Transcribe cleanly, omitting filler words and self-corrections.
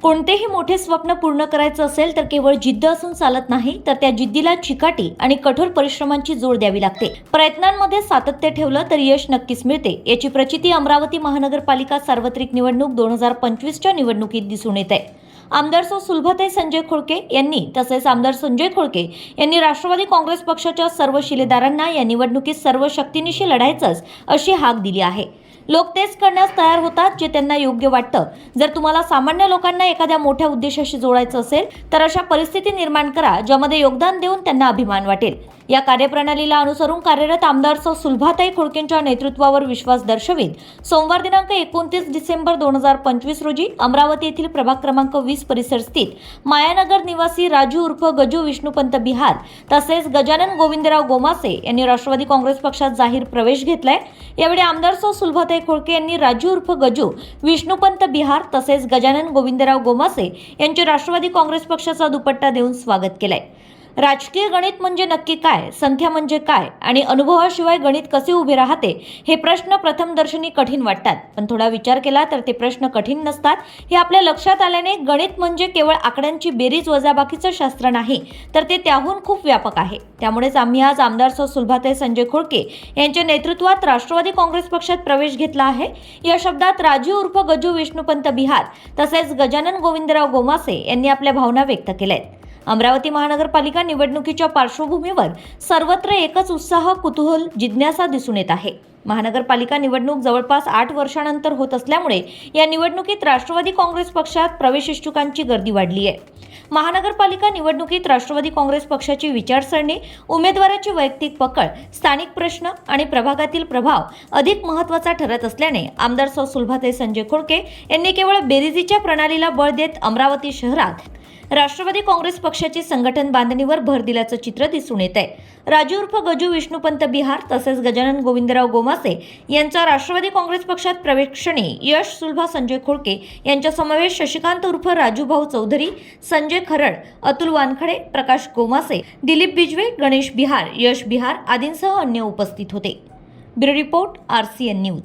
कोणतेही मोठे स्वप्न पूर्ण करायचं असेल तर केवळ जिद्द असून चालत नाही, तर त्या जिद्दीला चिकाटी आणि कठोर परिश्रमांची जोड द्यावी लागते. प्रयत्नांमध्ये सातत्य ठेवलं तर यश नक्कीच मिळते, याची प्रचिती अमरावती महानगरपालिका सार्वत्रिक निवडणूक 2025च्या निवडणुकीत दिसून येत आहे. आमदार सुलभाताई संजय खोडके यांनी तसेच आमदार संजय खोडके यांनी राष्ट्रवादी काँग्रेस पक्षाच्या सर्व शिलेदारांना या निवडणुकीत सर्व शक्तीनिशी लढायचंच अशी हाक दिली आहे. लोक तेच करण्यास तयार होतात जे त्यांना योग्य वाटतं. जर तुम्हाला सामान्य लोकांना एखाद्या मोठ्या उद्देशाशी जोडायचं असेल तर अशा परिस्थिती निर्माण करा ज्यामध्ये योगदान देऊन त्यांना अभिमान वाटेल. या कार्यप्रणालीला अनुसरून कार्यरत आमदार सुलभाताई खोडकेंच्या नेतृत्वावर विश्वास दर्शवित सोमवार दिनांक 29 डिसेंबर 2025 रोजी अमरावती येथील प्रभाग क्रमांक 20 परिसर स्थित मायानगर निवासी राजू उर्फ गजू विष्णुपंत बिहार तसेच गजानन गोविंदराव गोमासे यांनी राष्ट्रवादी काँग्रेस पक्षात जाहीर प्रवेश घेतलाय. यावेळी आमदार सुलभाताई खोडके यांनी राजू उर्फ गजू विष्णुपंत बिहार तसेच गजानन गोविंदराव गोमासे यांचे राष्ट्रवादी काँग्रेस पक्षाचा दुपट्टा देऊन स्वागत केलंय. राजकीय गणित म्हणजे नक्की काय, संख्या म्हणजे काय आणि अनुभवाशिवाय गणित कसे उभे राहते, हे प्रश्न प्रथमदर्शनी कठीण वाटतात. पण थोडा विचार केला तर ते प्रश्न कठीण नसतात हे आपल्या लक्षात आल्याने गणित म्हणजे केवळ आकड्यांची बेरीज वजाबाकीचं शास्त्र नाही, तर ते त्याहून खूप व्यापक आहे. त्यामुळेच आम्ही आज आमदार सुलभाताई संजय खोडके यांच्या नेतृत्वात राष्ट्रवादी काँग्रेस पक्षात प्रवेश घेतला आहे. या शब्दात राजू उर्फ गजू विष्णुपंत बिहार तसेच गजानन गोविंदराव गोमासे यांनी आपल्या भावना व्यक्त केल्या आहेत. अमरावती महानगरपालिका निवडणुकीच्या पार्श्वभूमीवर सर्वत्र एकच उत्साह, कुतूहल, जिज्ञासा दिसून येत आहे. महानगरपालिका निवडणूक जवळपास 8 वर्षांनंतर होत असल्यामुळे या निवडणुकीत राष्ट्रवादी काँग्रेस पक्षात प्रवेश इच्छुकांची गर्दी वाढली आहे. महानगरपालिका निवडणुकीत राष्ट्रवादी काँग्रेस पक्षाची विचारसरणी, उमेदवाराची वैयक्तिक पकड, स्थानिक प्रश्न आणि प्रभागातील प्रभाव अधिक महत्त्वाचा ठरत असल्याने आमदार सुलभाताई संजय खोडके यांनी केवळ बेरीजीच्या प्रणालीला बळ देत अमरावती शहरात राष्ट्रवादी काँग्रेस पक्षाची संघटन बांधणीवर भर दिल्याचं चित्र दिसून येत आहे. राजू उर्फ गजू विष्णुपंत बिहार तसेच गजानन गोविंदराव गोमासे यांचा राष्ट्रवादी काँग्रेस पक्षात प्रवेशक्षणी यश सुलभा संजय खोडके यांच्या समावेश शशिकांत उर्फ राजूभाऊ चौधरी, संजय खरड, अतुल वानखडे, प्रकाश गोमासे, दिलीप बिजवे, गणेश बिहार, यश बिहार आदींसह अन्य उपस्थित होते. Bureau report, RCN news.